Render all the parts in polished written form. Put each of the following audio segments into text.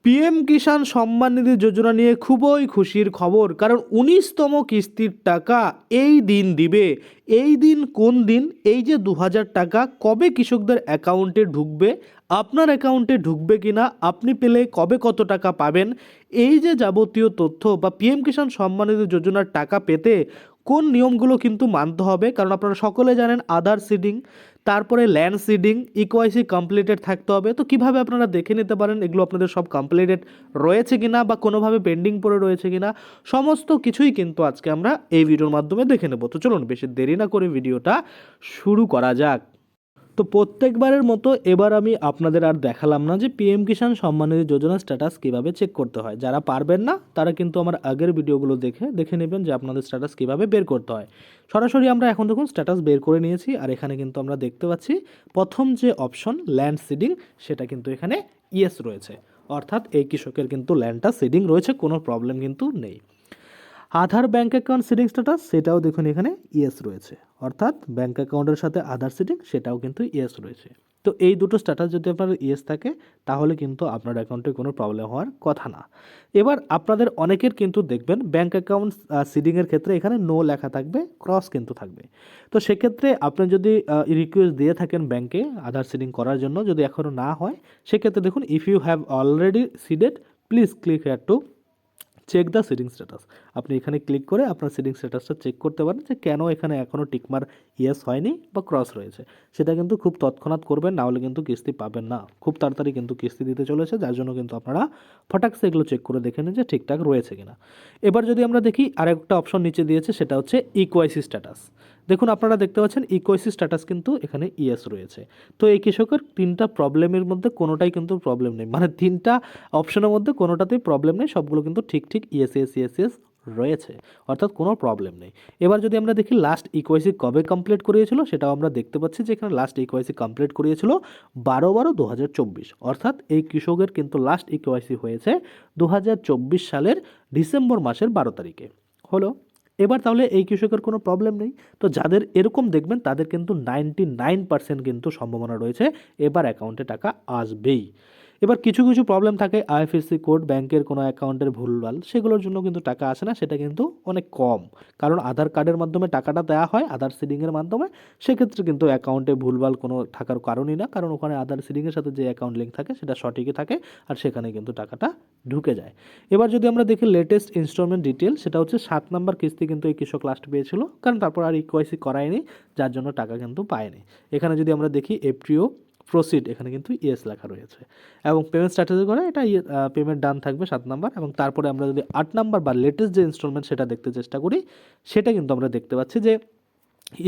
PM Kisan Samman Nidhi যোজনা নিয়ে খুবই খুশির খবর, কারণ 19তম কিস্তির টাকা এই দিন দিবে। এই দিন কোন দিন? এই যে 2000 টাকা কবে কৃষকদের অ্যাকাউন্টে ঢুকবে, আপনার অ্যাকাউন্টে ঢুকবে কিনা, আপনি পেলে কবে কত টাকা পাবেন, এই যে যাবতীয় তথ্য বা পিএম কিষাণ সম্মান নিধি যোজনার টাকা পেতে কোন নিয়মগুলো কিন্তু মানতে হবে। কারণ আপনারা সকলে জানেন আধার সিডিং, তারপরে ল্যান্ড সিডিং, ইকোয়াইসি কমপ্লিটেড থাকতে হবে। তো কিভাবে আপনারা দেখে নিতে পারেন এগুলো আপনাদের সব কমপ্লিটেড রয়েছে কিনা বা কোনোভাবে পেন্ডিং পড়ে রয়েছে কিনা, সমস্ত কিছুই কিন্তু আজকে আমরা এই ভিডিওর মাধ্যমে দেখে নেব। তো চলুন বেশি দেরি না করে ভিডিওটা শুরু করা যাক। তো প্রত্যেকবারের মতো এবার আমি আপনাদের আর দেখালাম না যে পিএম কিষাণ সম্মান নিধি যোজনার স্ট্যাটাস কীভাবে চেক করতে হয়। যারা পারবেন না তারা কিন্তু আমার আগের ভিডিওগুলো দেখে নেবেন যে আপনাদের স্ট্যাটাস কীভাবে বের করতে হয়। সরাসরি আমরা এখন দেখুন স্ট্যাটাস বের করে নিয়েছি, আর এখানে কিন্তু আমরা দেখতে পাচ্ছি প্রথম যে অপশন ল্যান্ড সিডিং, সেটা কিন্তু এখানে ইয়েস রয়েছে, অর্থাৎ এই কৃষকের কিন্তু ল্যান্ডটা সিডিং রয়েছে, কোনো প্রবলেম কিন্তু নেই। আধার ব্যাঙ্ক অ্যাকাউন্ট সিডিং স্ট্যাটাস, সেটাও দেখুন এখানে ইয়েস রয়েছে, অর্থাৎ ব্যাঙ্ক অ্যাকাউন্টের সাথে আধার সিডিং সেটাও কিন্তু ইয়েস রয়েছে। তো এই দুটো স্ট্যাটাস যদি আপনার ইয়েস থাকে তাহলে কিন্তু আপনার অ্যাকাউন্টে কোনো প্রবলেম হওয়ার কথা না। এবার আপনাদের অনেকের কিন্তু দেখবেন ব্যাঙ্ক অ্যাকাউন্ট সিডিংয়ের ক্ষেত্রে এখানে নো লেখা থাকবে, ক্রস কিন্তু থাকবে। তো সেক্ষেত্রে আপনি যদি রিকোয়েস্ট দিয়ে থাকেন ব্যাঙ্কে আধার সিডিং করার জন্য, যদি এখনও না হয়, সেক্ষেত্রে দেখুন if you have already seeded please click here to check the seeding status. আপনি এখানে ক্লিক করে আপনার সিডিং স্ট্যাটাসটা চেক করতে পারেন যে কেন এখানে এখনও টিকমার ইয়েস হয়নি বা ক্রস রয়েছে। সেটা কিন্তু খুব তৎক্ষণাৎ করবেন, না হলে কিন্তু কিস্তি পাবেন না। খুব তাড়াতাড়ি কিন্তু কিস্তি দিতে চলেছে, যার জন্য কিন্তু আপনারা ফটাকসে এগুলো চেক করে দেখে নিন যে ঠিকঠাক রয়েছে কিনা। এবার যদি আমরা দেখি আরেকটা অপশন নিচে দিয়েছে, সেটা হচ্ছে ইকোয়াইসি স্ট্যাটাস। দেখুন আপনারা দেখতে পাচ্ছেন ইকোয়াইসি স্ট্যাটাস কিন্তু এখানে ইয়েস রয়েছে। তো এই কৃষকের তিনটা প্রবলেমের মধ্যে কোনোটাই কিন্তু প্রবলেম নেই, মানে তিনটা অপশনের মধ্যে কোনোটাতেই প্রবলেম নেই, সবগুলো কিন্তু ঠিক ইয়েস ইয়েস ইয়েস ইয়েস রয়েছে, অর্থাৎ কোনো প্রবলেম নেই। এবার যদি আমরা দেখি লাস্ট ইকোয়াইসি কবে কমপ্লিট করিয়েছিল, সেটাও আমরা দেখতে পাচ্ছি যে এখানে লাস্ট ইকোয়াইসি কমপ্লিট করিয়েছিল 12/12/2024, অর্থাৎ এই কৃষকের কিন্তু লাস্ট ইকোয়াইসি হয়েছে 2024 সালের ডিসেম্বর মাসের 12 তারিখে হলো। এবার তাহলে এই কৃষকের কোনো প্রবলেম নেই। তো যাদের এরকম দেখবেন তাদের কিন্তু 99% কিন্তু সম্ভাবনা রয়েছে এবার অ্যাকাউন্টে টাকা আসবেই। এবার কিছু কিছু প্রবলেম থাকে, আইএফএসসি কোড, ব্যাংকের কোনো অ্যাকাউন্টের ভুলভাল, সেগুলোর জন্য কিন্তু টাকা আসে না, সেটা কিন্তু অনেক কম। কারণ আধার কার্ডের মাধ্যমে টাকাটা দেওয়া হয়, আধার সিডিংয়ের মাধ্যমে, সেক্ষেত্রে কিন্তু অ্যাকাউন্টে ভুলভাল কোনো থাকার কারণই না, কারণ ওখানে আধার সিডিংয়ের সাথে যে অ্যাকাউন্ট লিঙ্ক থাকে সেটা সঠিকই থাকে, আর সেখানে কিন্তু টাকাটা ঢুকে যায়। এবার যদি আমরা দেখি লেটেস্ট ইনস্টলমেন্ট ডিটেল, সেটা হচ্ছে 7 নম্বর কিস্তি কিন্তু এই কৃষক লাস্ট পেয়েছিল, কারণ তারপর আর ইকোয়াইসি করায়নি, যার জন্য টাকা কিন্তু পায়নি। এখানে যদি আমরা দেখি এফটিও প্রসিড, এখানে কিন্তু ইয়েস লেখা রয়েছে, এবং পেমেন্ট স্ট্র্যাটেজি করে এটা পেমেন্ট ডান থাকবে 7 নাম্বার। এবং তারপরে আমরা যদি 8 নাম্বার বা লেটেস্ট যে ইনস্টলমেন্ট সেটা দেখতে চেষ্টা করি, সেটা কিন্তু আমরা দেখতে পাচ্ছি যে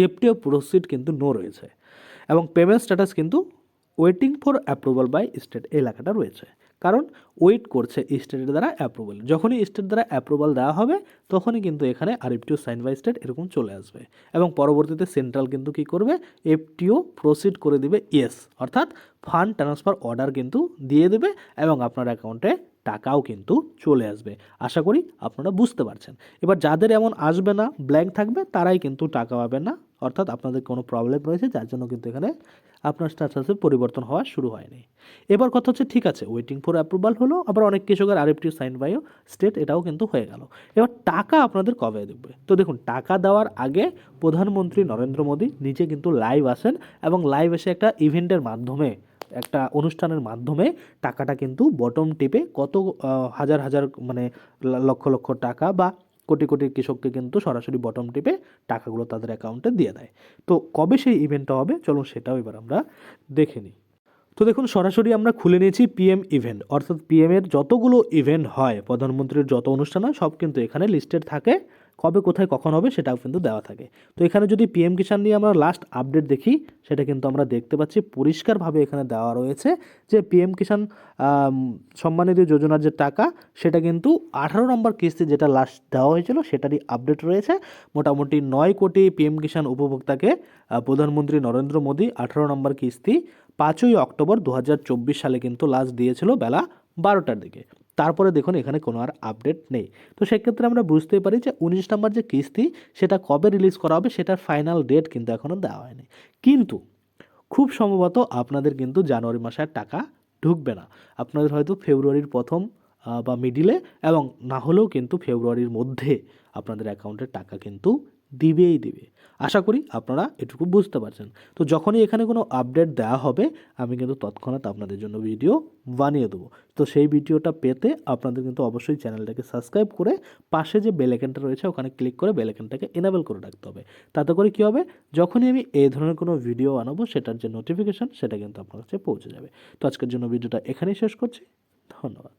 এফটিও প্রসিড কিন্তু নো রয়েছে, এবং পেমেন্ট স্ট্যাটাস কিন্তু waiting for approval by state এই লেখাটা রয়েছে, কারণ ওয়েট করছে স্টেটের দ্বারা অ্যাপ্রুভাল। যখনই স্টেট দ্বারা অ্যাপ্রুভাল দেওয়া হবে তখনই কিন্তু এখানে আরএফটিও সাইন বাই স্টেট এরকম চলে আসবে, এবং পরবর্তীতে সেন্ট্রাল কিন্তু কী করবে, এফটিও প্রসিড করে দিবে ইয়েস, অর্থাৎ ফান্ড ট্রান্সফার অর্ডার কিন্তু দিয়ে দেবে, এবং আপনার অ্যাকাউন্টে টাকাও কিন্তু চলে আসবে। আশা করি আপনারা বুঝতে পারছেন। এবার যাদের এমন আসবে না, ব্ল্যাঙ্ক থাকবে, তারাই কিন্তু টাকা পাবে না, অর্থাৎ আপনাদের কোনো প্রবলেম রয়েছে, যার জন্য কিন্তু এখানে আপনার স্ট্যাটাসে পরিবর্তন হওয়া শুরু হয়নি। এবার কথা হচ্ছে ঠিক আছে, ওয়েটিং ফর অ্যাপ্রুভাল হলো, আবার অনেক কৃষকের আরএফটিও সাইন বাই স্টেট এটাও কিন্তু হয়ে গেল। এবার টাকা আপনাদের কবে দেবে? তো দেখুন, টাকা দেওয়ার আগে প্রধানমন্ত্রী নরেন্দ্র মোদী নিজে কিন্তু লাইভ আসেন, এবং লাইভ এসে একটা ইভেন্টের মাধ্যমে, একটা অনুষ্ঠানের মাধ্যমে টাকাটা কিন্তু বটম টিপে কত হাজার হাজার, মানে লক্ষ লক্ষ টাকা বা কোটি কোটি কৃষককে কিন্তু সরাসরি বটম টিপে টাকাগুলো তাদের অ্যাকাউন্টে দিয়ে দেয়। তো কবে সেই ইভেন্টটা হবে চলুন সেটাও এবার আমরা দেখে নিই। তো দেখুন সরাসরি আমরা খুলে নিয়েছি পিএম ইভেন্ট, অর্থাৎ পিএমের যতগুলো ইভেন্ট হয়, প্রধানমন্ত্রীর যত অনুষ্ঠান হয়, সব কিন্তু এখানে লিস্টেড থাকে, কবে কোথায় কখন হবে সেটাও কিন্তু দেওয়া থাকে। তো এখানে যদি পিএম কিষাণ নিয়ে আমরা লাস্ট আপডেট দেখি, সেটা কিন্তু আমরা দেখতে পাচ্ছি পরিষ্কারভাবে এখানে দেওয়া রয়েছে যে পিএম কিষাণ সম্মান নিধি যোজনার যে টাকা, সেটা কিন্তু 18 নম্বর কিস্তি যেটা লাস্ট দেওয়া হয়েছিল সেটারই আপডেট রয়েছে। মোটামুটি 9 কোটি পিএম কিষাণ উপভোক্তাকে প্রধানমন্ত্রী নরেন্দ্র মোদী 18 নম্বর কিস্তি 5ই অক্টোবর 2024 সালে কিন্তু লাস্ট দিয়েছিল বেলা 12টার দিকে। তারপরে দেখুন এখানে কোনো আর আপডেট নেই। তো সেক্ষেত্রে আমরা বুঝতেই পারি যে 19 নম্বর যে কিস্তি সেটা কবে রিলিজ করা হবে সেটার ফাইনাল ডেট কিন্তু এখনও দেওয়া হয়নি, কিন্তু খুব সম্ভবত আপনাদের কিন্তু জানুয়ারি মাসে আর টাকা ঢুকবে না। আপনাদের হয়তো ফেব্রুয়ারির প্রথম বা মিডিলে এবং না হলেও কিন্তু ফেব্রুয়ারির মধ্যে আপনাদের অ্যাকাউন্টে টাকা কিন্তু দিবেই দিবে। আশা করি আপনারা এটুকু বুঝতে পারছেন। তো যখনই এখানে কোনো আপডেট দেওয়া হবে আমি কিন্তু তৎক্ষণাৎ আপনাদের জন্য ভিডিও বানিয়ে দেবো। তো সেই ভিডিওটা পেতে আপনাদের কিন্তু অবশ্যই চ্যানেলটাকে সাবস্ক্রাইব করে পাশে যে বেল আইকনটা রয়েছে ওখানে ক্লিক করে বেল আইকনটাকে এনেবল করে রাখতে হবে। তাতে করে কী হবে, যখনই আমি এই ধরনের কোনো ভিডিও বানাবো সেটার যে নোটিফিকেশান সেটা কিন্তু আপনার কাছে পৌঁছে যাবে। তো আজকের জন্য ভিডিওটা এখানেই শেষ করছি। ধন্যবাদ।